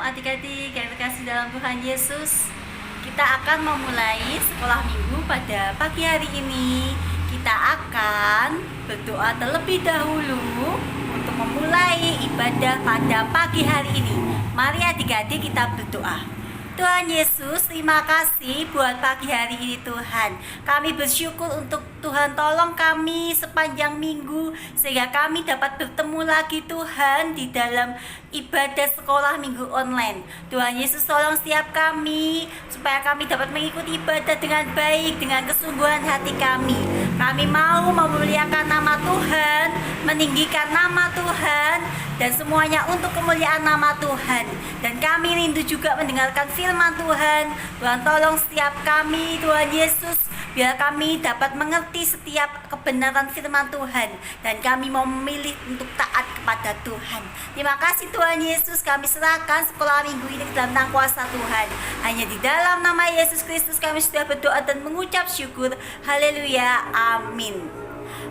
adik-adik yang terkasih dalam Tuhan Yesus. Kita akan memulai sekolah minggu pada pagi hari ini. Kita akan berdoa terlebih dahulu untuk memulai ibadah pada pagi hari ini. Mari adik-adik kita berdoa. Tuhan Yesus, terima kasih buat pagi hari ini Tuhan. Kami bersyukur untuk Tuhan tolong kami sepanjang minggu sehingga kami dapat bertemu lagi Tuhan di dalam ibadah sekolah minggu online. Tuhan Yesus tolong setiap kami supaya kami dapat mengikuti ibadah dengan baik, dengan kesungguhan hati kami. Kami mau memuliakan nama Tuhan, meninggikan nama Tuhan, dan semuanya untuk kemuliaan nama Tuhan. Dan kami rindu juga mendengarkan firman Tuhan. Tuhan tolong setiap kami Tuhan Yesus, biar kami dapat mengerti setiap kebenaran firman Tuhan, dan kami mau memilih untuk taat kepada Tuhan. Terima kasih Tuhan Yesus, kami serahkan sekolah minggu ini dalam tangan kuasa Tuhan. Hanya di dalam nama Yesus Kristus kami sudah berdoa dan mengucap syukur. Haleluya, amin.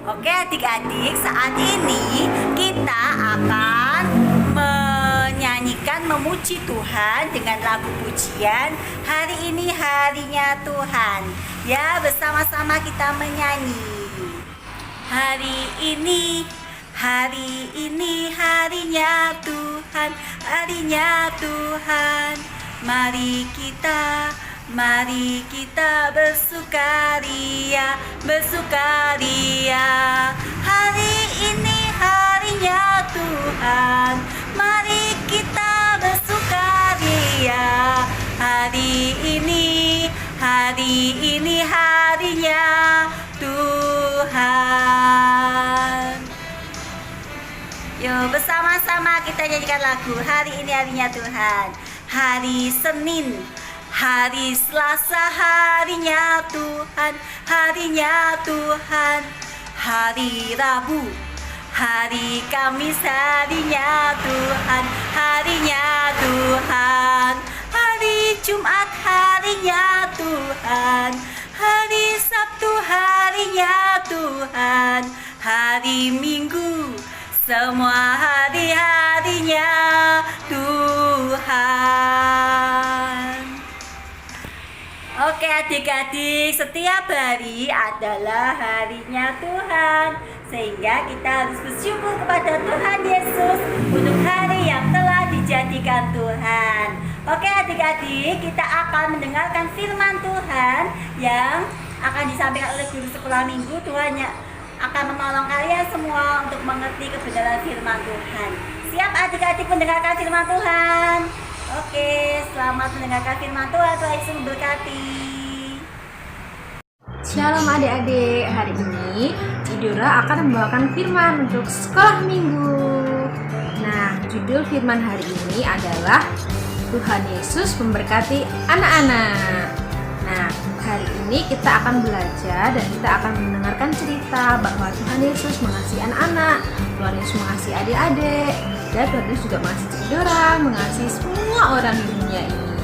Oke adik-adik, saat ini kita akan menyanyikan memuji Tuhan dengan lagu pujian Hari Ini Harinya Tuhan. Ya, bersama-sama kita menyanyi. Hari ini harinya Tuhan, harinya Tuhan. Mari kita bersukaria, bersukaria. Hari ini harinya Tuhan, mari kita bersukaria. Hari ini harinya Tuhan. Yuk bersama-sama kita nyanyikan lagu Hari Ini Harinya Tuhan. Hari Senin, hari Selasa harinya Tuhan, harinya Tuhan. Hari Rabu, hari Kamis harinya Tuhan, harinya Tuhan. Hari Jumat harinya Tuhan, hari Sabtu harinya Tuhan, hari Minggu semua hari-harinya Tuhan. Oke adik-adik, setiap hari adalah harinya Tuhan, sehingga kita harus bersyukur kepada Tuhan Yesus untuk hari yang telah dijadikan Tuhan. Oke adik-adik, kita akan mendengarkan firman Tuhan yang akan disampaikan oleh guru sekolah minggu. Tuhan akan menolong kalian semua untuk mengerti kebenaran firman Tuhan. Siap adik-adik mendengarkan firman Tuhan? Oke, selamat mendengarkan firman Tuhan. Tuhan Yesus memberkati. Shalom adik-adik, hari ini Idora akan membawakan firman untuk sekolah minggu. Nah, judul firman hari ini adalah Tuhan Yesus memberkati anak-anak. Nah, hari ini kita akan belajar dan kita akan mendengarkan cerita bahwa Tuhan Yesus mengasihi anak-anak, Tuhan Yesus mengasihi adik-adik, dan Tuhan Yesus juga mengasihi Idora, mengasihi semua orang di dunia ini.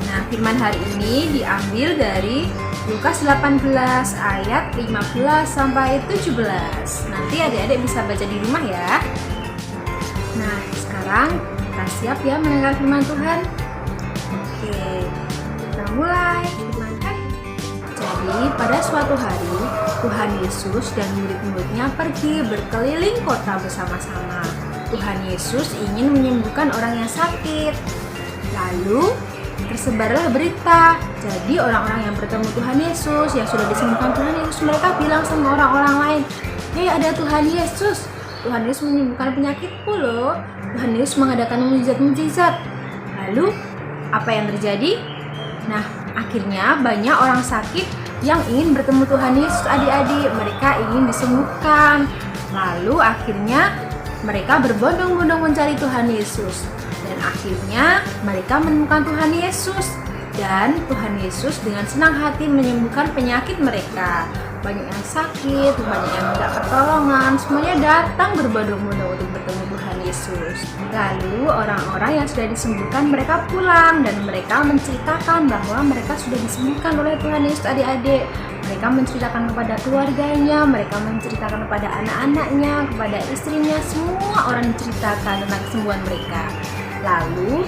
Nah, firman hari ini diambil dari Lukas 18 ayat 15 sampai 17. Nanti adik-adik bisa baca di rumah ya. Nah, sekarang kita siap ya mendengar firman Tuhan? Oke, kita mulai. Jadi pada suatu hari Tuhan Yesus dan murid-muridnya pergi berkeliling kota bersama-sama. Tuhan Yesus ingin menyembuhkan orang yang sakit. Lalu tersebarlah berita. Jadi orang-orang yang bertemu Tuhan Yesus, yang sudah disembuhkan Tuhan Yesus, mereka bilang sama orang-orang lain, "Hei, ada Tuhan Yesus. Tuhan Yesus menyembuhkan penyakitku loh. Tuhan Yesus mengadakan mujizat-mujizat." Lalu apa yang terjadi? Nah, akhirnya banyak orang sakit yang ingin bertemu Tuhan Yesus adik-adik. Mereka ingin disembuhkan. Lalu akhirnya mereka berbondong-bondong mencari Tuhan Yesus. Dan akhirnya mereka menemukan Tuhan Yesus. Dan Tuhan Yesus dengan senang hati menyembuhkan penyakit mereka. Banyak yang sakit, banyak yang minta pertolongan, semuanya datang berbondong-bondong untuk bertemu Tuhan Yesus. Lalu orang-orang yang sudah disembuhkan mereka pulang dan mereka menceritakan bahwa mereka sudah disembuhkan oleh Tuhan Yesus adik-adik. Mereka menceritakan kepada keluarganya, mereka menceritakan kepada anak-anaknya, kepada istrinya, semua orang menceritakan tentang kesembuhan mereka. Lalu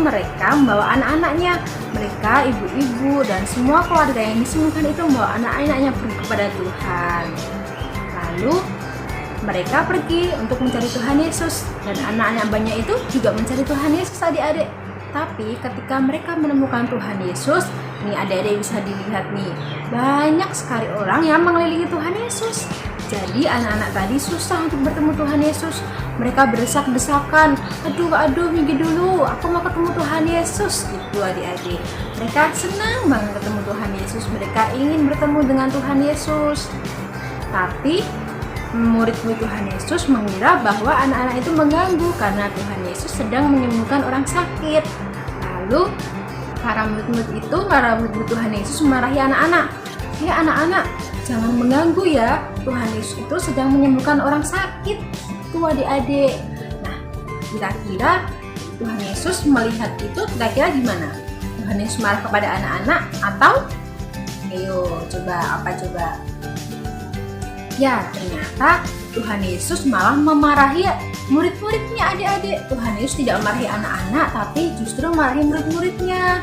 mereka membawa anak-anaknya, mereka ibu-ibu dan semua keluarga yang disembuhkan itu membawa anak-anaknya pergi kepada Tuhan. Lalu mereka pergi untuk mencari Tuhan Yesus, dan anak-anak banyak itu juga mencari Tuhan Yesus, adik-adik. Tapi ketika mereka menemukan Tuhan Yesus, nih adik-adik bisa dilihat nih, banyak sekali orang yang mengelilingi Tuhan Yesus. Jadi anak-anak tadi susah untuk bertemu Tuhan Yesus. Mereka berdesak-desakan, aduh minggir dulu, aku mau ketemu Tuhan Yesus, gitu adik-adik. Mereka senang banget ketemu Tuhan Yesus, mereka ingin bertemu dengan Tuhan Yesus. Tapi murid-murid Tuhan Yesus mengira bahwa anak-anak itu mengganggu karena Tuhan Yesus sedang menyembuhkan orang sakit. Lalu para murid Tuhan Yesus memarahi anak-anak. Ya anak-anak, jangan mengganggu ya, Tuhan Yesus itu sedang menyembuhkan orang sakit. Itu adik-adik. Nah, kira-kira Tuhan Yesus melihat itu kira-kira gimana? Tuhan Yesus marah kepada anak-anak atau? Ayo, apa coba? Ya, ternyata Tuhan Yesus malah memarahi murid-muridnya, adik-adik. Tuhan Yesus tidak memarahi anak-anak, tapi justru memarahi murid-muridnya.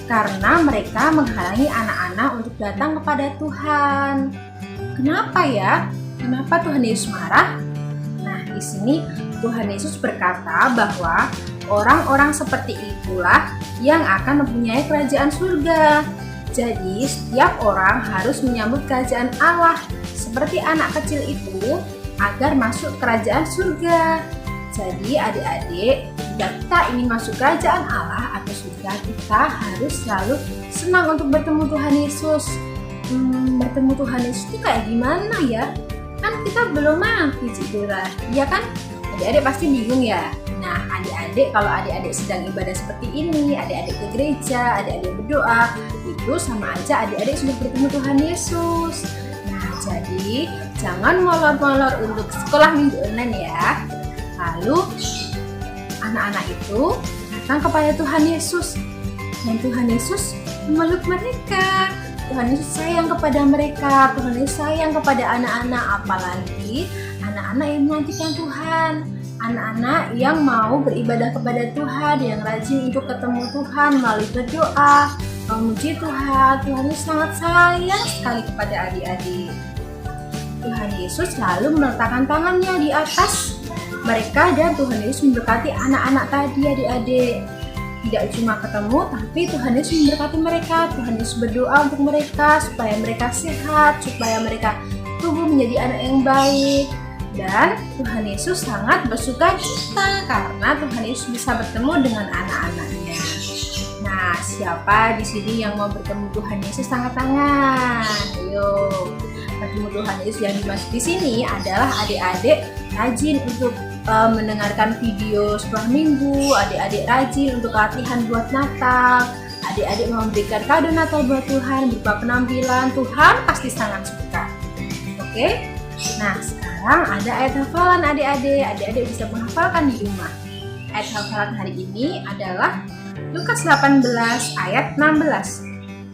Karena mereka menghalangi anak-anak untuk datang kepada Tuhan. Kenapa ya? Kenapa Tuhan Yesus marah? Nah, di sini Tuhan Yesus berkata bahwa orang-orang seperti itulah yang akan mempunyai kerajaan surga. Jadi, setiap orang harus menyambut kerajaan Allah seperti anak kecil itu agar masuk kerajaan surga. Jadi, adik-adik, jika kita ingin masuk kerajaan Allah atau surga, kita harus selalu senang untuk bertemu Tuhan Yesus. Bertemu Tuhan Yesus itu kayak gimana ya? Kan kita belum mati, Cidura. Iya kan? Adik-adik pasti bingung ya. Nah, adik-adik kalau adik-adik sedang ibadah seperti ini, adik-adik ke gereja, adik-adik berdoa, itu sama aja adik-adik sudah bertemu Tuhan Yesus. Nah, jadi jangan molor-molor untuk sekolah minggu online ya. Lalu anak-anak itu datang kepada Tuhan Yesus, dan Tuhan Yesus memeluk mereka. Tuhan Yesus sayang kepada mereka, Tuhan Yesus sayang kepada anak-anak, apalagi anak-anak yang menantikan Tuhan, anak-anak yang mau beribadah kepada Tuhan, yang rajin untuk ketemu Tuhan melalui berdoa, memuji Tuhan. Tuhan Yesus sangat sayang sekali kepada adik-adik. Tuhan Yesus lalu meletakkan tangannya di atas mereka dan Tuhan Yesus memberkati anak-anak tadi, adik-adik. Tidak cuma ketemu, tapi Tuhan Yesus memberkati mereka. Tuhan Yesus berdoa untuk mereka supaya mereka sehat, supaya mereka tumbuh menjadi anak yang baik. Dan Tuhan Yesus sangat bersuka cita karena Tuhan Yesus bisa bertemu dengan anak-anaknya. Nah, siapa di sini yang mau bertemu Tuhan Yesus? Angkat tangan. Ayo, bertemu Tuhan Yesus. Yang dimaksud di sini adalah adik-adik rajin untuk mendengarkan video sekolah minggu, adik-adik rajin untuk latihan buat Natal, adik-adik memberikan kado Natal buat Tuhan berupa penampilan. Tuhan pasti sangat suka. Oke? Nah, sekarang ada ayat hafalan adik-adik bisa menghafalkan di rumah. Ayat hafalan hari ini adalah Lukas 18 ayat 16.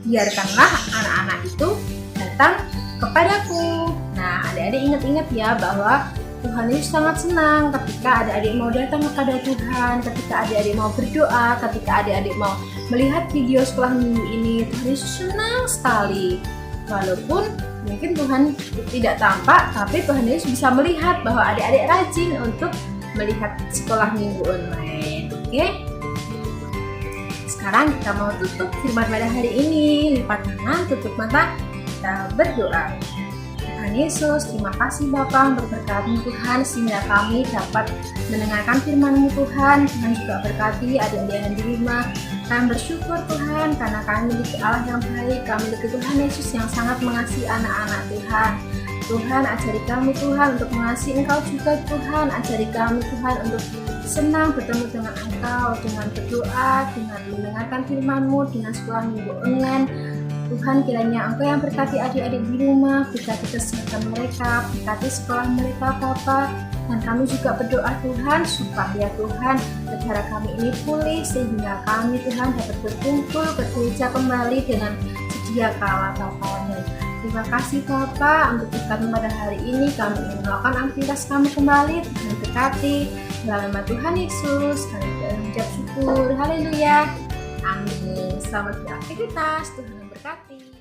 Biarkanlah anak-anak itu datang kepadaku. Nah, adik-adik ingat-ingat ya bahwa Tuhan Yesus sangat senang ketika adik-adik mau datang kepada Tuhan, ketika adik-adik mau berdoa, ketika adik-adik mau melihat video sekolah minggu ini. Tuhan Yesus senang sekali. Walaupun mungkin Tuhan tidak tampak, tapi Tuhan Yesus bisa melihat bahwa adik-adik rajin untuk melihat sekolah minggu online. Oke? Sekarang kita mau tutup firman pada hari ini. Lipat tangan, tutup mata, kita berdoa. Tuhan Yesus, terima kasih Bapa untuk berkat-Mu Tuhan, sehingga kami dapat mendengarkan firman-Mu Tuhan. Tuhan juga berkati adik-adik yang di rumah. Kami bersyukur Tuhan karena kami memiliki Allah yang baik, kami memiliki Tuhan Yesus yang sangat mengasihi anak-anak Tuhan. Tuhan, ajari kami Tuhan untuk mengasihi Engkau juga Tuhan. Ajari kami Tuhan untuk senang bertemu dengan Engkau, dengan berdoa, dengan mendengarkan firman-Mu, dengan sekolah minggu online. Tuhan, kiranya Engkau yang berkati adik-adik di rumah, berkati kesehatan mereka, berkati sekolah mereka Bapa. Dan kami juga berdoa Tuhan supaya Tuhan negara kami ini pulih, sehingga kami Tuhan dapat berkumpul ke gereja kembali dengan sedia kala Bapa. Terima kasih Bapa untuk berkat pada hari ini. Kami ingin melakukan aktivitas kami kembali. Tuhan memberkati. Dalam nama Tuhan Yesus, kami mengucap syukur. Haleluya. Amin. Selamat beraktivitas. Tuhan memberkati.